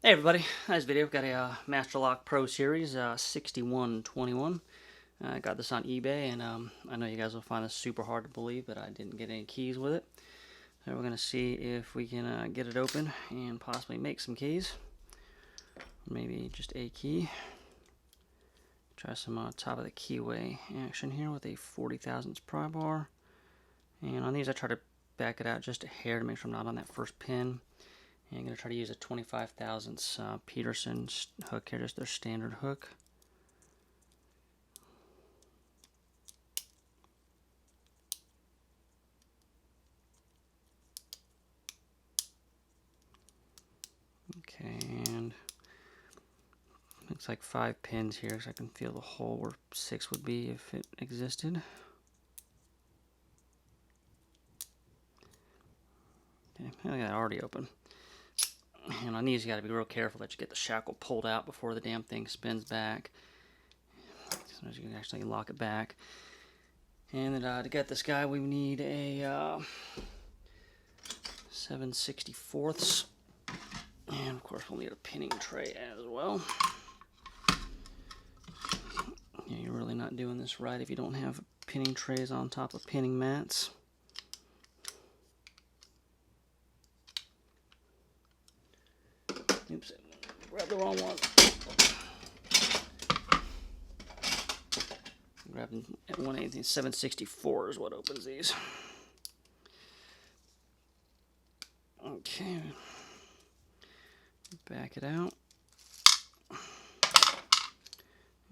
Hey everybody, nice video. Got a Master Lock Pro Series 6121. I got this on eBay, and I know you guys will find this super hard to believe, but I didn't get any keys with it. So we're going to see if we can get it open and possibly make some keys. Maybe just a key. Try some top of the keyway action here with a 40 thousandths pry bar. And on these I try to back it out just a hair to make sure I'm not on that first pin. And I'm going to try to use a 25 thousandths Peterson hook here, just their standard hook. Okay, and looks like 5 pins here, so I can feel the hole where 6 would be if it existed. Okay, I got it already open. And on these, you got to be real careful that you get the shackle pulled out before the damn thing spins back. Sometimes you can actually lock it back. And then, to get this guy, we need a 7/64ths. And of course, we'll need a pinning tray as well. Yeah, you're really not doing this right if you don't have pinning trays on top of pinning mats. Oops, grabbed the wrong one. Grabbing at 1/8, 7/64 is what opens these. Okay, back it out.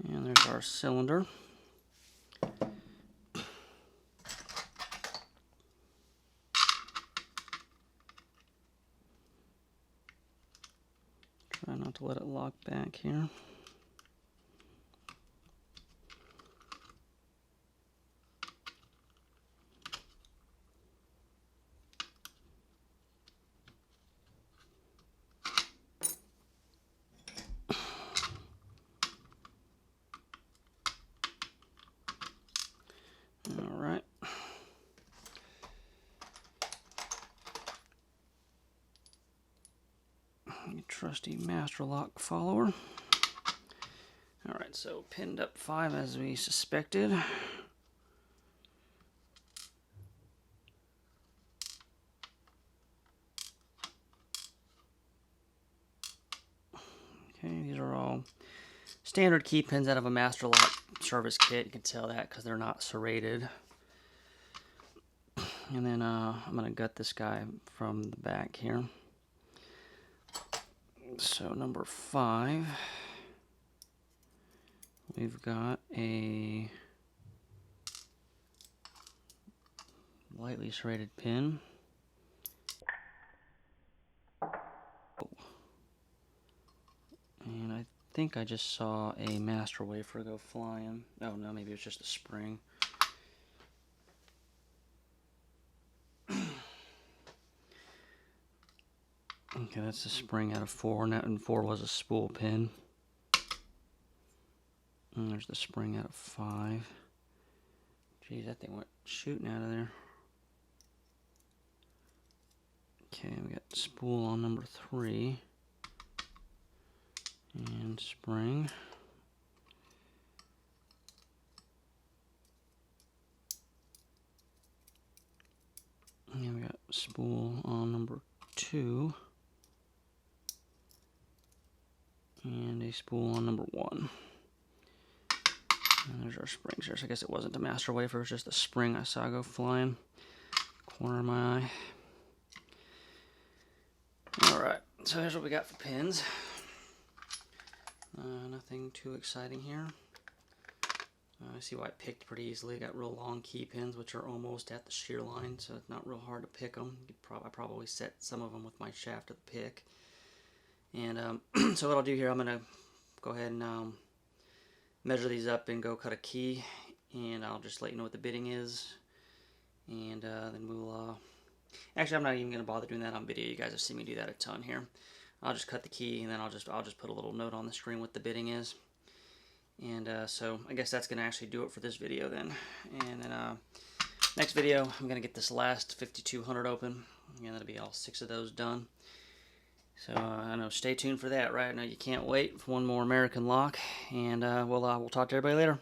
And there's our cylinder. Try not to let it lock back here. Alright. Trusty Master Lock follower. Alright, so pinned up 5 as we suspected. Okay, these are all standard key pins out of a Master Lock service kit. You can tell that because they're not serrated. And then I'm going to gut this guy from the back here. So number 5, we've got a lightly serrated pin. And I think I just saw a master wafer go flying. Oh no, maybe it's just a spring. Okay, that's a spring out of 4, and 4 was a spool pin. And there's the spring out of 5. Geez, that thing went shooting out of there. Okay, we got spool on number 3. And spring. And we got spool on number 2. And a spool on number 1. And there's our springs here. So I guess it wasn't a master wafer, it was just a spring I saw go flying. Corner of my eye. Alright, so here's what we got for pins. Nothing too exciting here. I see why I picked pretty easily. Got real long key pins, which are almost at the shear line, so it's not real hard to pick them. I probably set some of them with my shaft of the pick. And so what I'll do here, I'm going to go ahead and measure these up and go cut a key, and I'll just let you know what the bidding is. And then we'll... actually, I'm not even going to bother doing that on video. You guys have seen me do that a ton here. I'll just cut the key, and then I'll just put a little note on the screen what the bidding is. And so I guess that's going to actually do it for this video then. And then next video, I'm going to get this last 5200 open. And that'll be all 6 of those done. So I know, stay tuned for that, right? I know you can't wait for one more American lock, and we'll talk to everybody later.